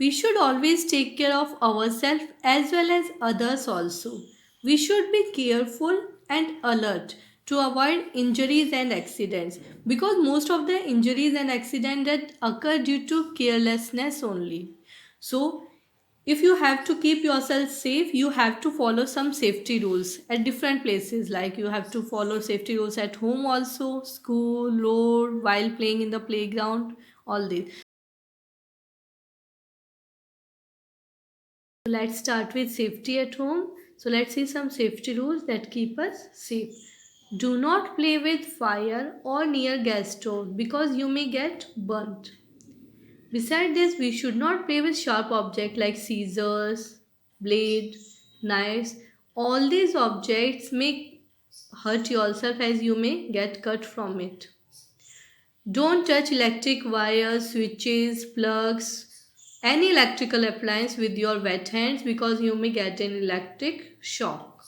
We should always take care of ourselves as well as others also. We should be careful and alert to avoid injuries and accidents, because most of the injuries and accidents that occur due to carelessness only. So if you have to keep yourself safe, you have to follow some safety rules at different places. Like you have to follow safety rules at home also, school, road, while playing in the playground, all this. So let's start with safety at home. So let's see some safety rules that keep us safe. Do not play with fire or near gas stove because you may get burnt. Besides this, we should not play with sharp objects like scissors, blade, knives. All these objects may hurt yourself as you may get cut from it. Don't touch electric wires, switches, plugs, any electrical appliance with your wet hands because you may get an electric shock.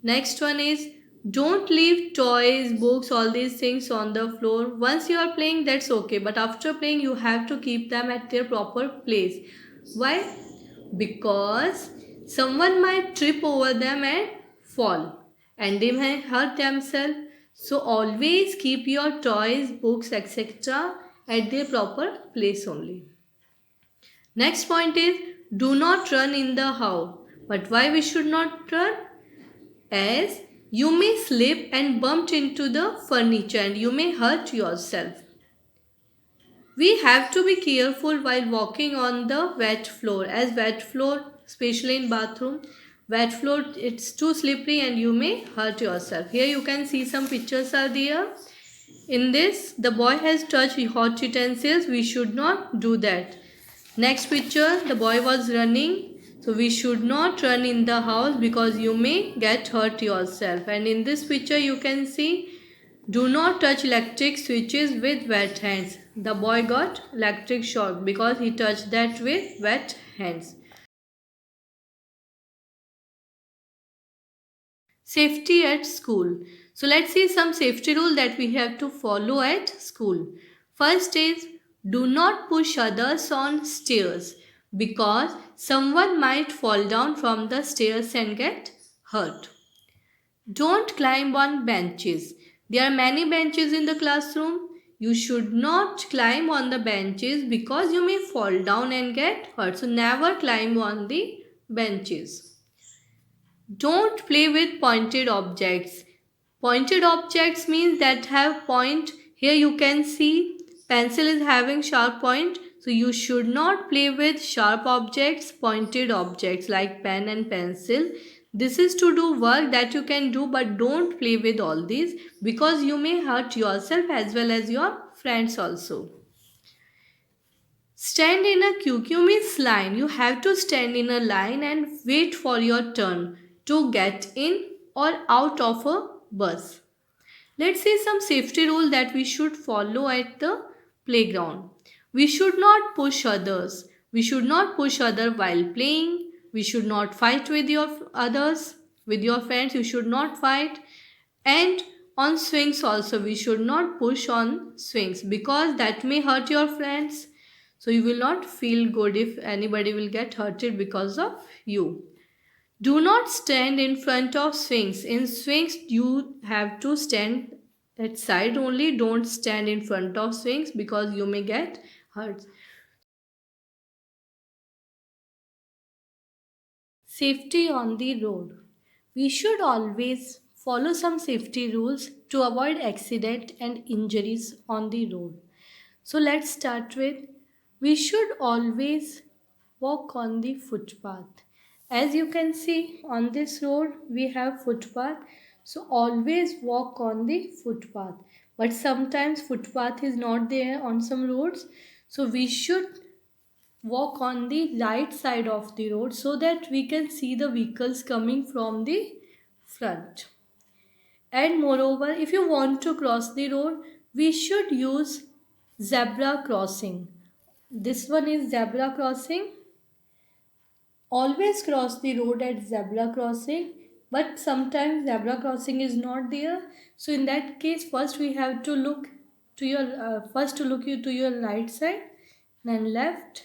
Next one is don't leave toys, books, all these things on the floor. Once you are playing, that's okay, but after playing, you have to keep them at their proper place. Why? Because someone might trip over them and fall, and they may hurt themselves. So, always keep your toys, books, etc. at their proper place only. Next point is do not run in the house. But why we should not run? As you may slip and bump into the furniture and you may hurt yourself. We have to be careful while walking on the wet floor, as wet floor, especially in bathroom, wet floor, it's too slippery and you may hurt yourself. Here you can see some pictures are there. In this, the boy has touched hot utensils. We should not do that. Next picture, the boy was running. So we should not run in the house because you may get hurt yourself. And in this picture, you can see do not touch electric switches with wet hands. The boy got electric shock because he touched that with wet hands. Safety at school. So let's see some safety rule that we have to follow at school. First is do not push others on stairs because someone might fall down from the stairs and get hurt. Don't climb on benches. There are many benches in the classroom. You should not climb on the benches because you may fall down and get hurt. So never climb on the benches. Don't play with pointed objects. Pointed objects means that have point. Here you can see pencil is having sharp point. So you should not play with sharp objects, pointed objects like pen and pencil. This is to do work that you can do, but don't play with all these because you may hurt yourself as well as your friends also. Stand in a queue. Queue means line. You have to stand in a line and wait for your turn to get in or out of a bus. Let's see some safety rule that we should follow at the playground. We should not push others. We should not push others while playing. We should not fight with your others, with your friends. You should not fight. And on swings also, we should not push on swings because that may hurt your friends. So you will not feel good if anybody will get hurted because of you. Do not stand in front of swings. In swings, you have to stand at side only. Don't stand in front of swings because you may get hurt. Safety on the road. We should always follow some safety rules to avoid accident and injuries on the road. So let's start with we should always walk on the footpath. As you can see on this road we have footpath, so always walk on the footpath. But sometimes footpath is not there on some roads, so we should walk on the right side of the road so that we can see the vehicles coming from the front. And moreover, if you want to cross the road, we should use zebra crossing. This one is zebra crossing. Always cross the road at zebra crossing, but sometimes zebra crossing is not there. So in that case, first we have to look to your to your right side, then left,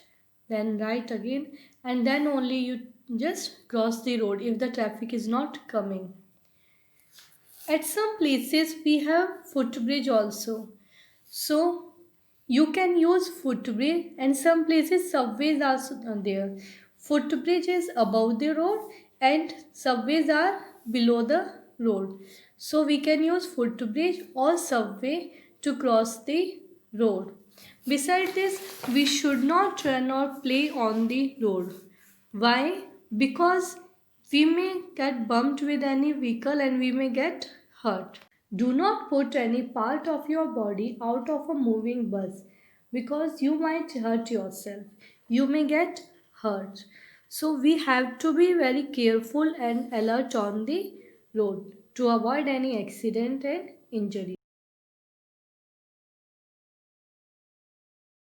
then right again, and then only you just cross the road if the traffic is not coming. At some places we have footbridge also. So you can use footbridge, and some places subways are there. Footbridge is above the road and subways are below the road. So we can use footbridge or subway to cross the road. Besides this, we should not run or play on the road. Why? Because we may get bumped with any vehicle and we may get hurt. Do not put any part of your body out of a moving bus because you might hurt yourself. You may get hurt. So we have to be very careful and alert on the road to avoid any accident and injury.